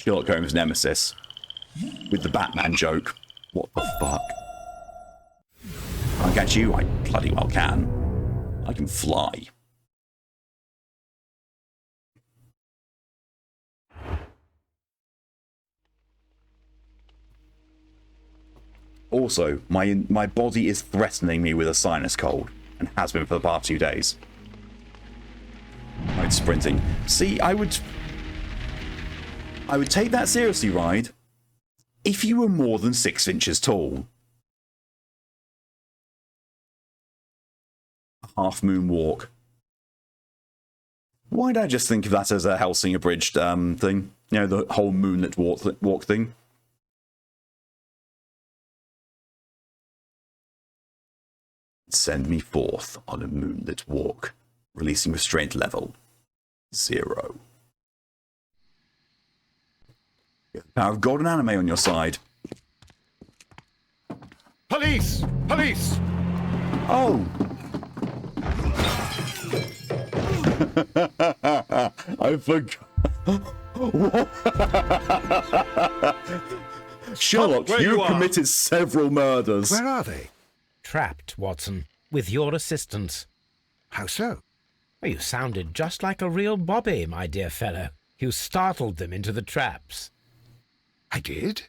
Sherlock Holmes' nemesis with the Batman joke. What the fuck? Can't catch you? I bloody well can. I can fly. Also, my body is threatening me with a sinus cold, and has been for the past 2 days. I'm sprinting. See, I would take that seriously, Ride, if you were more than 6 inches tall. A half moon walk. Why did I just think of that as a Helsing abridged thing? You know, the whole moonlit walk thing. Send me forth on a moonlit walk, releasing restraint level 0. You have the power of golden anime on your side. Police! Police! Oh! I forgot. Sherlock, you committed several murders. Where are they? Trapped, Watson, with your assistance. How so? You sounded just like a real Bobby, my dear fellow. You startled them into the traps. I did?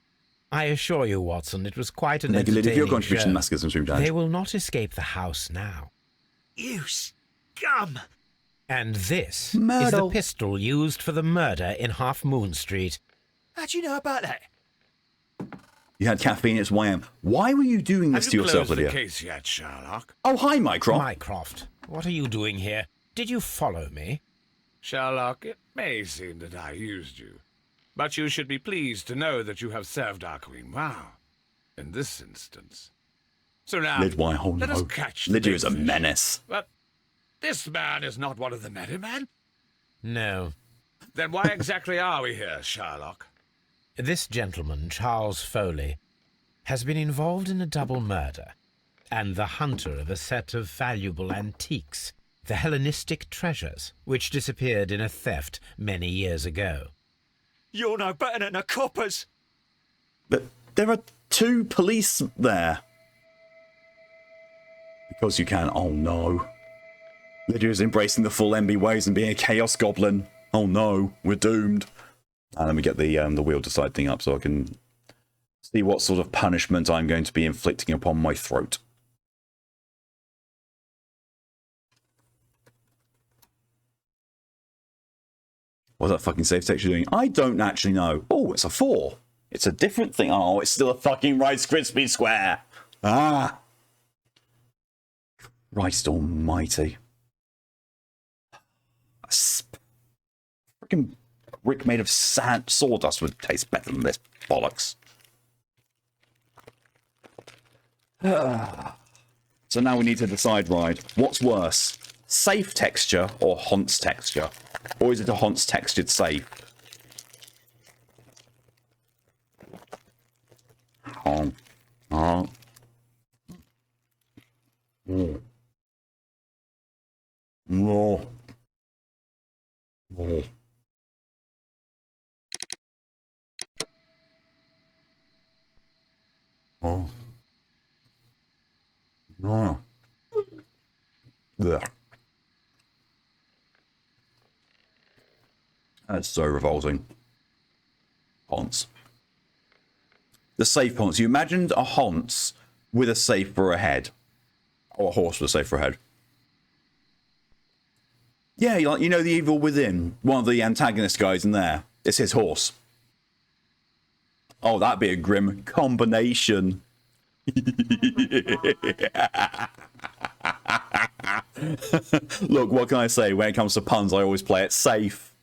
I assure you, Watson, it was quite an Make a lid of your entertaining contribution, show. Masochism Stream Judge. They will not escape the house now. You scum! And this is Myrtle. the pistol used for the murder in Half Moon Street. How'd you know about that? You had caffeine, it's YM. Why were you doing this Have to you yourself, closed the Lydia? case yet, Sherlock? Oh, hi, Mycroft. Mycroft, what are you doing here? Did you follow me? Sherlock, it may seem that I used you, but you should be pleased to know that you have served our Queen well, in this instance. So now, let us catch the Lydia big is a fish. menace. But this man is not one of the Merrymen. No. Then why exactly are we here, Sherlock? This gentleman, Charles Foley, has been involved in a double murder, and the hunter of a set of valuable antiques, the Hellenistic treasures, which disappeared in a theft many years ago. You're no better than the coppers! But there are 2 police there. Because you can. Oh no. Lydia is embracing the full MB ways and being a chaos goblin. Oh no, we're doomed. And let me get the wheel to side thing up so I can see what sort of punishment I'm going to be inflicting upon my throat. What's that fucking save texture doing? I don't actually know. Oh, it's a 4. It's a different thing. Oh, it's still a fucking Rice Krispie square. Ah. Christ almighty. A freaking brick made of sawdust would taste better than this bollocks. So now we need to decide, right, what's worse? Safe texture or Haunts texture? Or is it a Haunts textured safe? Oh. Oh. Oh. Oh. Oh. Oh. No. There. That's so revolting. Haunts. The safe haunts. You imagined a haunts with a safe for a head. Or a horse with a safe for a head. Yeah, like, you know the Evil Within? One of the antagonist guys in there. It's his horse. Oh, that'd be a grim combination. Look, what can I say? When it comes to puns, I always play it safe.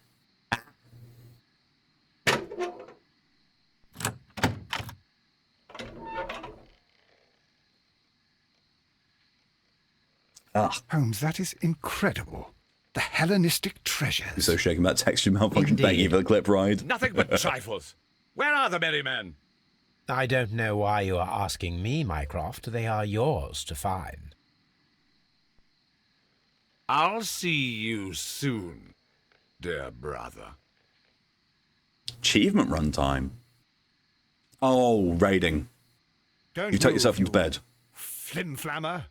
Holmes, that is incredible. The Hellenistic treasures. You're so shaken about texture malfunction. Thank you for the clip ride. Nothing but trifles. Where are the Merrymen? I don't know why you are asking me, Mycroft. They are yours to find. I'll see you soon, dear brother. Achievement runtime. Oh, raiding. Don't You take move, yourself into you bed. Flimflammer.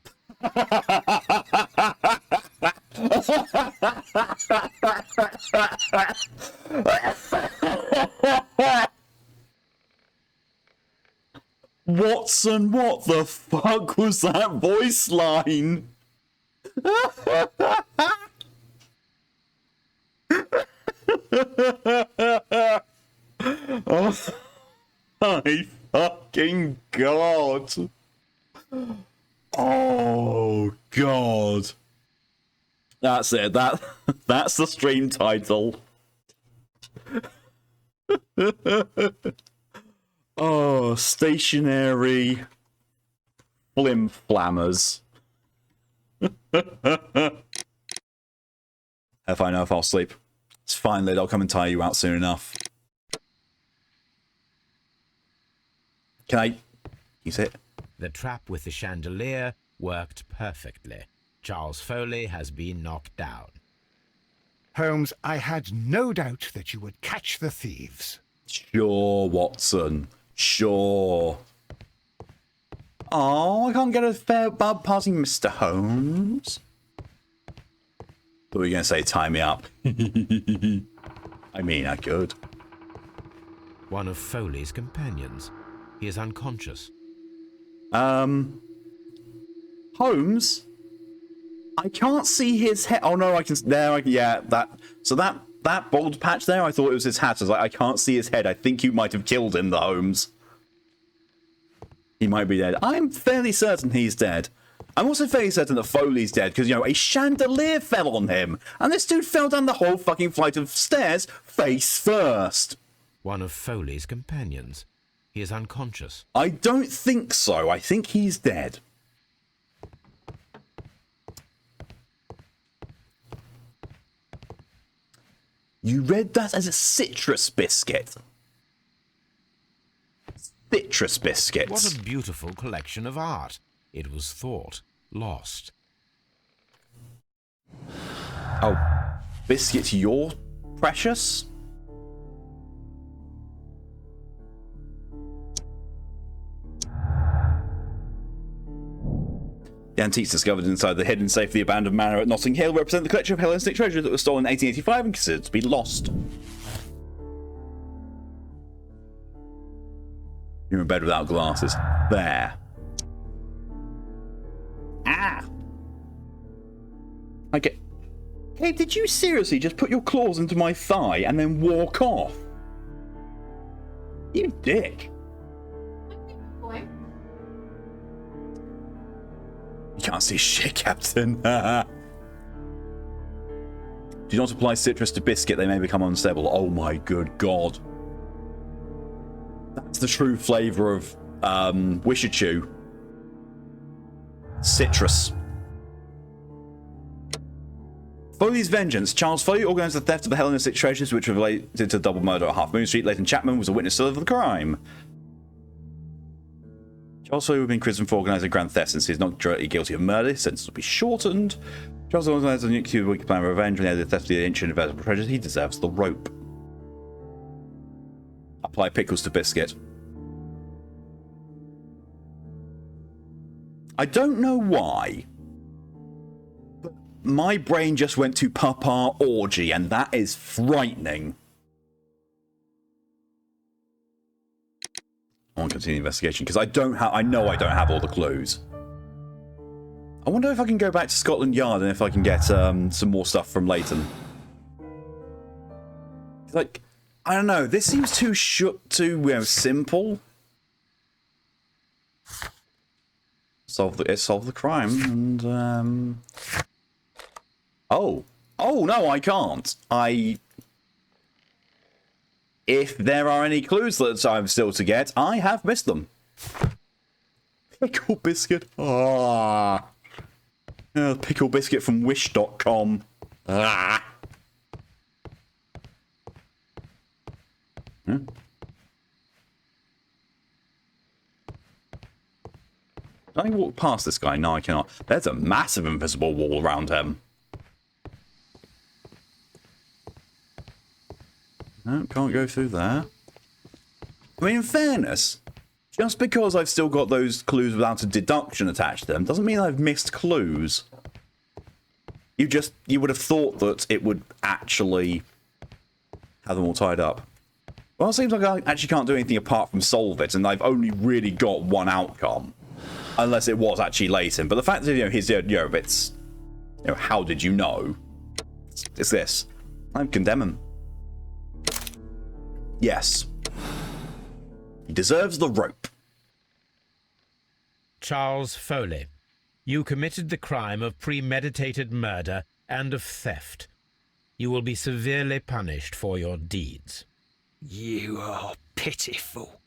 Watson, what the fuck was that voice line? Oh my fucking god. Oh god. That's it. That's the stream title. Oh, stationary Flimflammers. If I know if I'll sleep. It's fine, lid. I'll come and tire you out soon enough. Can I use it? The trap with the chandelier worked perfectly. Charles Foley has been knocked down. Holmes, I had no doubt that you would catch the thieves. Sure, Watson. Sure. Oh, I can't get a fair bub passing Mr. Holmes. What were you going to say? Tie me up. I mean, I could. One of Foley's companions. He is unconscious. Holmes? I can't see his head. Oh no, I can. There, yeah, that. So that bald patch there, I thought it was his hat. I was like, I can't see his head. I think you might have killed him, the Holmes. He might be dead. I'm fairly certain he's dead. I'm also fairly certain that Foley's dead because, you know, a chandelier fell on him. And this dude fell down the whole fucking flight of stairs face first. One of Foley's companions. He is unconscious. I don't think so. I think he's dead. You read that as a citrus biscuit. Citrus biscuits. What a beautiful collection of art. It was thought lost. Oh, biscuits, you're precious? The antiques discovered inside the hidden safe of the abandoned manor at Notting Hill represent the collection of Hellenistic treasure that was stolen in 1885 and considered to be lost. You're in bed without glasses. There. Ah! Okay. Hey, did you seriously just put your claws into my thigh and then walk off? You dick. You can't see shit, Captain. Do not apply citrus to biscuit, they may become unstable. Oh my good god. That's the true flavour of Wishachu. Citrus. Foley's vengeance. Charles Foley organised the theft of the Hellenistic treasures which were related to the double murder at Half Moon Street. Leighton Chapman was a witness to the crime. Charles Foley would be in prison for organising grand theft since he is not directly guilty of murder. His sentence will be shortened. Charles organised a nuclear wicked plan of revenge when he had the theft of the ancient invisible treasures. He deserves the rope. Apply pickles to biscuit. I don't know why, but my brain just went to Papa Orgy, and that is frightening. I want to continue the investigation because I know I don't have all the clues. I wonder if I can go back to Scotland Yard and if I can get some more stuff from Leighton. Like, I don't know. This seems too simple. Solve the crime and oh no, I can't. If there are any clues that I'm still to get, I have missed them. Pickle biscuit. Ah. Pickle biscuit from wish.com. Ah. Hmm? Can I walk past this guy? No, I cannot. There's a massive invisible wall around him. No, can't go through there. I mean, in fairness, just because I've still got those clues without a deduction attached to them doesn't mean I've missed clues. You would have thought that it would actually have them all tied up. Well, it seems like I actually can't do anything apart from solve it, and I've only really got one outcome. Unless it was actually latent. But the fact that, it's, how did you know? It's this. I condemn him. Yes. He deserves the rope. Charles Foley, you committed the crime of premeditated murder and of theft. You will be severely punished for your deeds. You are pitiful.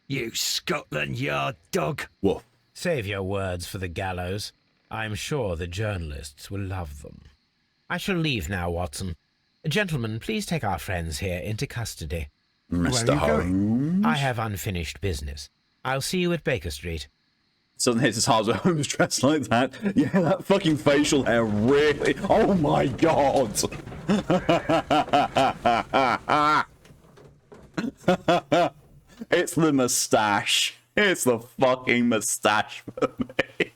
You Scotland Yard dog. Woof. Save your words for the gallows. I'm sure the journalists will love them. I shall leave now, Watson. Gentlemen, please take our friends here into custody. Mr. Holmes? I have unfinished business. I'll see you at Baker Street. Suddenly it's as hard as Holmes dressed like that. Yeah, that fucking facial hair really... Oh my god! It's the moustache. It's the fucking moustache for me.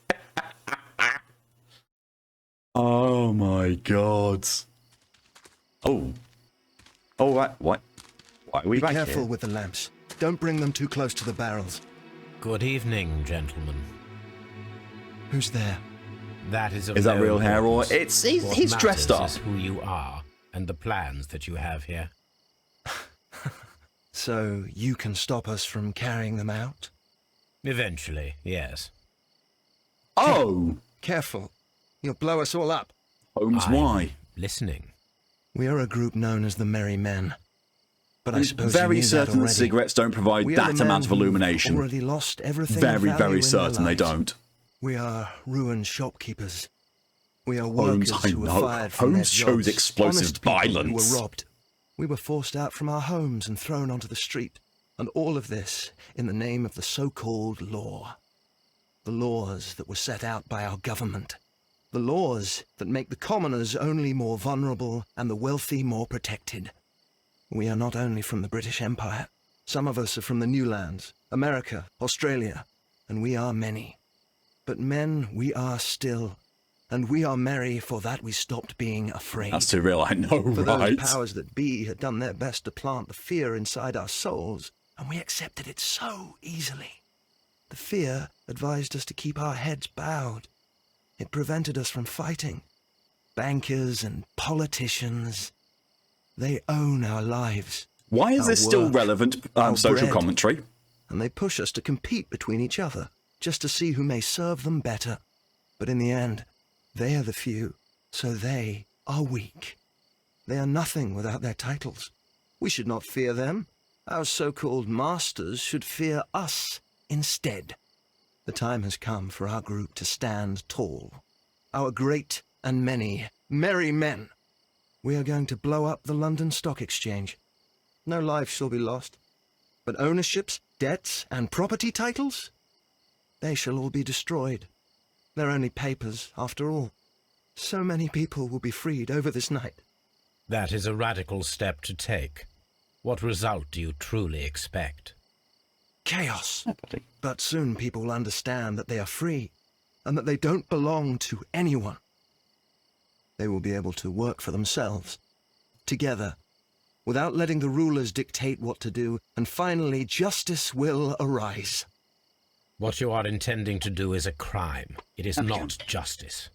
Oh my god. Oh. Oh, what? Why are we back here? Be careful with the lamps. Don't bring them too close to the barrels. Good evening, gentlemen. Who's there? That is of Is that no real hair or... importance. He's What dressed up. matters is who you are and the plans that you have here. So you can stop us from carrying them out? Eventually, yes. Oh! Careful. You'll blow us all up. Holmes, why? Listening. We are a group known as the Merry Men. But I I'm suppose very you knew certain that that already. cigarettes don't provide We are that the amount of men who've illumination. already lost everything of Very, value very in certain their they lives. don't. We are ruined shopkeepers. We are Holmes, workers I who were know. fired from Holmes their shows jobs. explosive Honest people violence. who were robbed. We were forced out from our homes and thrown onto the street. And all of this in the name of the so-called law. The laws that were set out by our government. The laws that make the commoners only more vulnerable and the wealthy more protected. We are not only from the British Empire. Some of us are from the New Lands, America, Australia, and we are many. But men we are still, and we are merry for that we stopped being afraid. That's too real, I know, For right? those powers that be had done their best to plant the fear inside our souls, and we accepted it so easily. The fear advised us to keep our heads bowed. It prevented us from fighting. Bankers and politicians, they own our lives. Why is Our this still work, relevant our social bread. commentary? And they push us to compete between each other, just to see who may serve them better. But in the end, they are the few, so they are weak. They are nothing without their titles. We should not fear them. Our so-called masters should fear us instead. The time has come for our group to stand tall. Our great and many merry men. We are going to blow up the London Stock Exchange. No lives shall be lost. But ownerships, debts, and property titles? They shall all be destroyed. They're only papers, after all. So many people will be freed over this night. That is a radical step to take. What result do you truly expect? Chaos. But soon people will understand that they are free, and that they don't belong to anyone. They will be able to work for themselves, together, without letting the rulers dictate what to do, and finally justice will arise. What you are intending to do is a crime. It is not justice.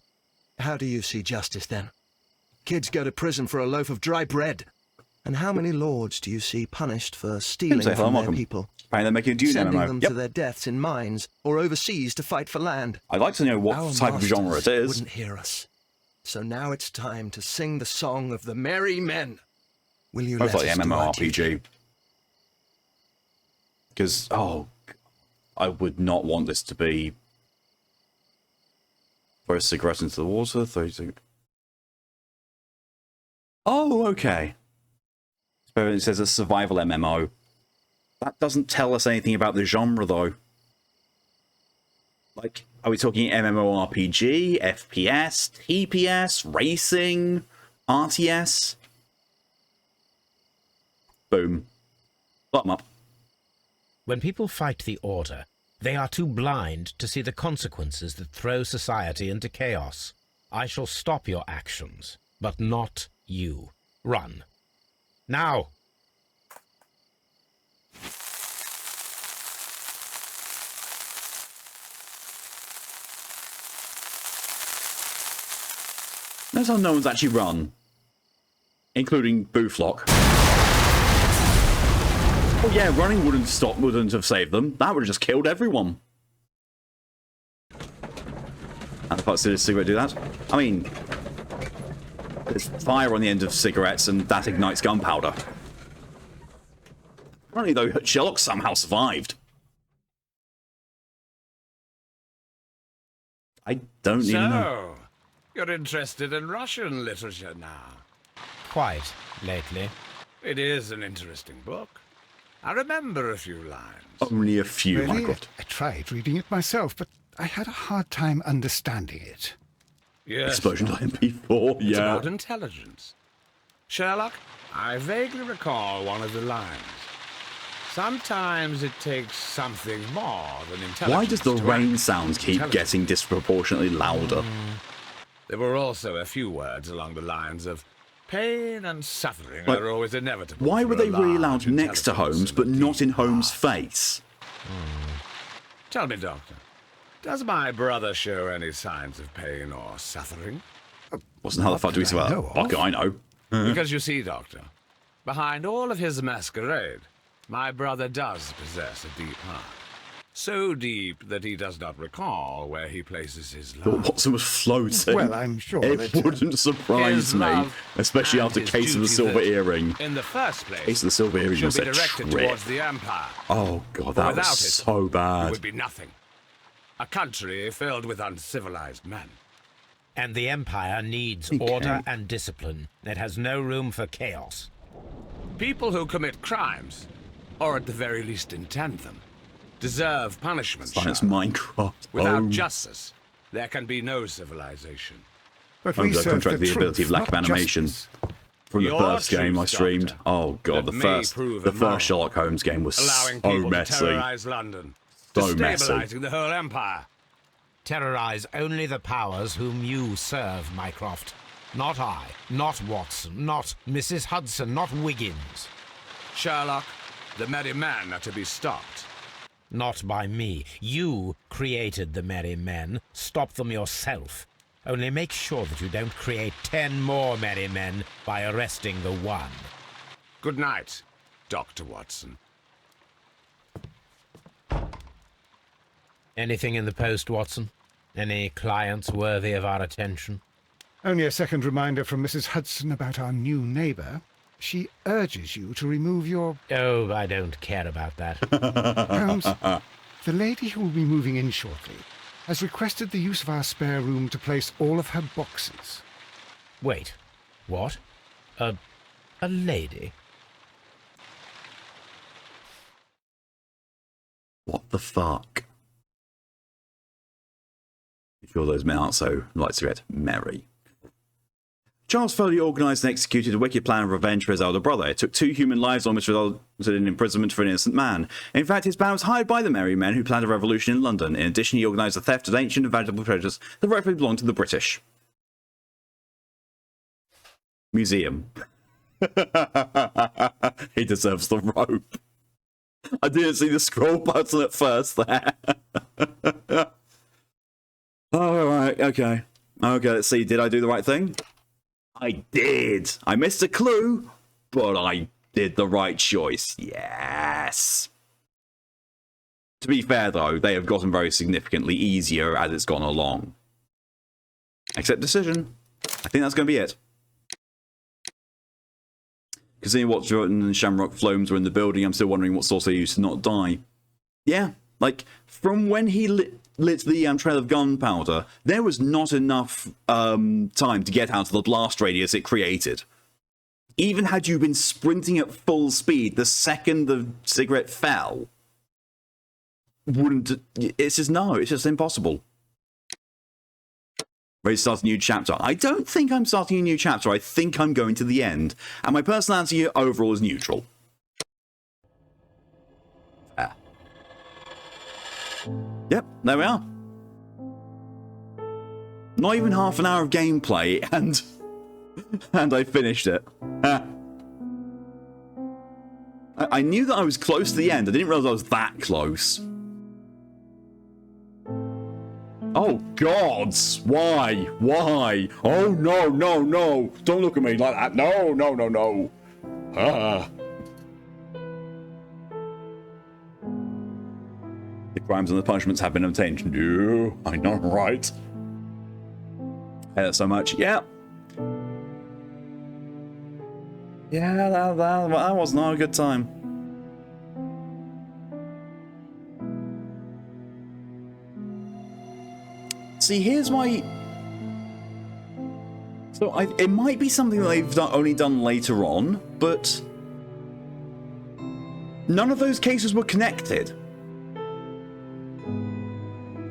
How do you see justice, then? Kids go to prison for a loaf of dry bread. And how many lords do you see punished for stealing Say hello, from their Malcolm. people? Apparently they're making a Dune Sending MMO. them Yep. to their deaths in mines or overseas to fight for land. I'd like to know what Our type of genre it masters is. wouldn't hear us. So now it's time to sing the song of the merry men. Will you Most let like us the do our duty? MMORPG. Because, I would not want this to be... Throw a cigarette into the water, Oh, okay. So it says a survival MMO. That doesn't tell us anything about the genre, though. Like, are we talking MMORPG, FPS, TPS, racing, RTS? Boom. Bottom up. When people fight the Order, they are too blind to see the consequences that throw society into chaos. I shall stop your actions, but not you. Run. Now! Notice how no one's actually run. Including Booflock. Oh yeah, running wouldn't have saved them. That would have just killed everyone. And the parts of the cigarette do that? I mean, there's fire on the end of cigarettes and that ignites gunpowder. Apparently though, Sherlock somehow survived. I don't even know. You're interested in Russian literature now. Quite lately. It is an interesting book. I remember a few lines. Only a few, Really? my God. I tried reading it myself, but I had a hard time understanding it. Yes, Explosion to MP4, it's yeah. about intelligence. Sherlock, I vaguely recall one of the lines. Sometimes it takes something more than intelligence. Why does the to rain act. sounds keep getting disproportionately louder? There were also a few words along the lines of pain and suffering Like, are always inevitable. Why for were a they really large loud next to intelligence Holmes, and but a not in deep Holmes' heart? face? Tell me, Doctor, does my brother show any signs of pain or suffering? Wasn't how the fuck do we that I say know that? of. Fuck, I know. Because you see, Doctor, behind all of his masquerade, my brother does possess a deep heart. So deep that he does not recall where he places his But love. Watson was floating. Well, I'm sure it that, wouldn't surprise His me, love especially and after his Case of the duty Silver that, Earring. in the first place, Case of the Silver Earring should was be a directed trip. towards the Empire. Oh god, For that was without it, so It bad. would be nothing. A country filled with uncivilized men. And the Empire needs Okay. order and discipline. It has no room for chaos. People who commit crimes, or at the very least intend them, deserve punishment. Science Sherlock. Minecraft. Without Oh. justice, there can be no civilization. But Holmes we had serve contracted the ability of truth, lack of not animation. justice. From the Your first game I truth, streamed. Doctor, Oh god, that the may first prove the immoral, first Sherlock Holmes game was Allowing so people to messy. terrorize London, So messy. destabilizing the whole empire. Terrorize only the powers whom you serve, Mycroft. Not I, not Watson, not Mrs. Hudson, not Wiggins. Sherlock, the merry men are to be stopped. Not by me. You created the merry men. Stop them yourself. Only make sure that you don't create 10 more merry men by arresting the one. Good night, Dr. Watson. Anything in the post, Watson? Any clients worthy of our attention? Only a second reminder from Mrs. Hudson about our new neighbour. She urges you to remove your... Oh, I don't care about that. Holmes, the lady who will be moving in shortly has requested the use of our spare room to place all of her boxes. Wait, what? A lady? What the fuck? I'm sure those men aren't so like to get merry. Charles Foley organised and executed a wicked plan of revenge for his elder brother. It took 2 human lives, almost resulted in imprisonment for an innocent man. In fact, his plan was hired by the merry men who planned a revolution in London. In addition, he organised the theft of ancient and valuable treasures that rightfully belonged to the British. Museum. He deserves the rope. I didn't see the scroll button at first there. Oh, right, okay. Okay, let's see. Did I do the right thing? I did. I missed a clue, but I did the right choice. Yes. To be fair, though, they have gotten very significantly easier as it's gone along. Accept decision. I think that's going to be it. Considering what Jordan and Shamrock Flames were in the building, I'm still wondering what source they used to not die. Yeah, like, from when he lit the trail of gunpowder, there was not enough time to get out of the blast radius it created. Even had you been sprinting at full speed, the second the cigarette fell, wouldn't... It's just, no, it's just impossible. Ready to start a new chapter? I don't think I'm starting a new chapter. I think I'm going to the end. And my personality overall is neutral. Yep, there we are. Not even half an hour of gameplay, and I finished it. I knew that I was close to the end. I didn't realize I was that close. Oh, gods! Why? Why? Oh, no, no, no! Don't look at me like that. No, no, no, no. The crimes and the punishments have been obtained. No, I know, right? So much. Yeah. Yeah, that was not a good time. See, here's why. So it might be something that they've only done later on, but none of those cases were connected.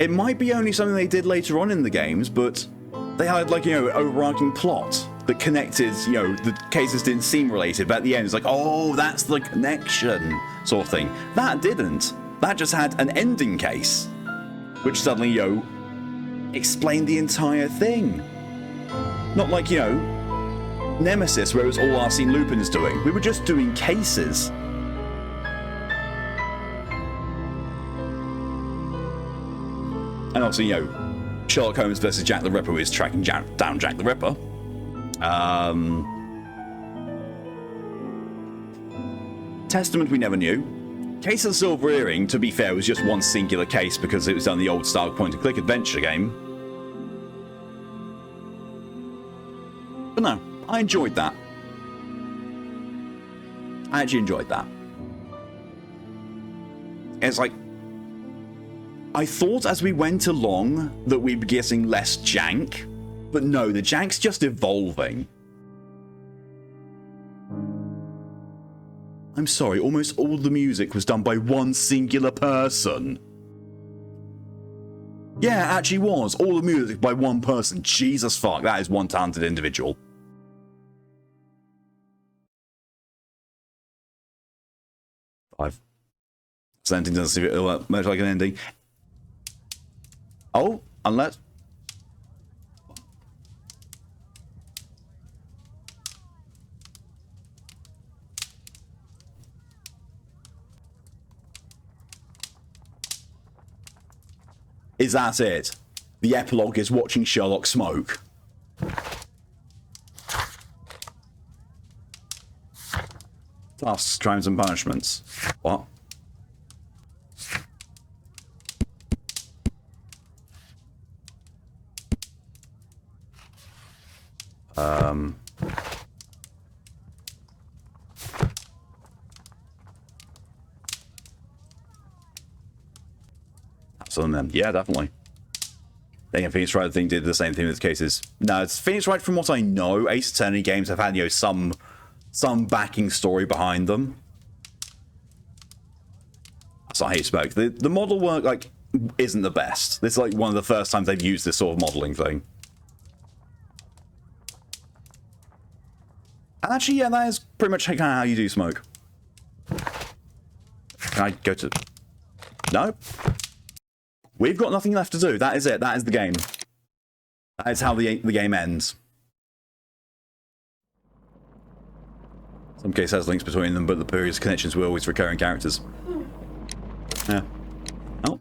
It might be only something they did later on in the games, but they had, like, you know, overarching plot that connected, you know, the cases didn't seem related, but at the end it's like, oh, that's the connection, sort of thing. That didn't. That just had an ending case, which suddenly, you know, explained the entire thing. Not like, you know, Nemesis, where it was all Arsene Lupin's doing. We were just doing cases. And also, you know, Sherlock Holmes versus Jack the Ripper is tracking down Jack the Ripper. Testament we never knew. Case of the Silver Earring, to be fair, was just one singular case because it was on the old style point-and-click adventure game. But no, I enjoyed that. I actually enjoyed that. It's like, I thought as we went along that we'd be getting less jank, but no, the jank's just evolving. I'm sorry, almost all the music was done by one singular person. Yeah, it actually was. All the music by one person. Jesus fuck, that is one talented individual. So ending doesn't seem much like an ending. Oh, unless... Is that it? The epilogue is watching Sherlock smoke. Tasks, crimes and punishments. What? Yeah, definitely. Then Phoenix Wright, I think, did the same thing with the cases. No, it's Phoenix Wright, from what I know, Ace Attorney games have had, you know, some backing story behind them. That's not how you spoke. The model work, like, isn't the best. This is like one of the first times they've used this sort of modeling thing. And actually, yeah, that is pretty much kind of how you do smoke. Can I go to... No? We've got nothing left to do. That is it. That is the game. That is how the game ends. Some case has links between them, but the previous connections were always recurring characters. Yeah. Oh.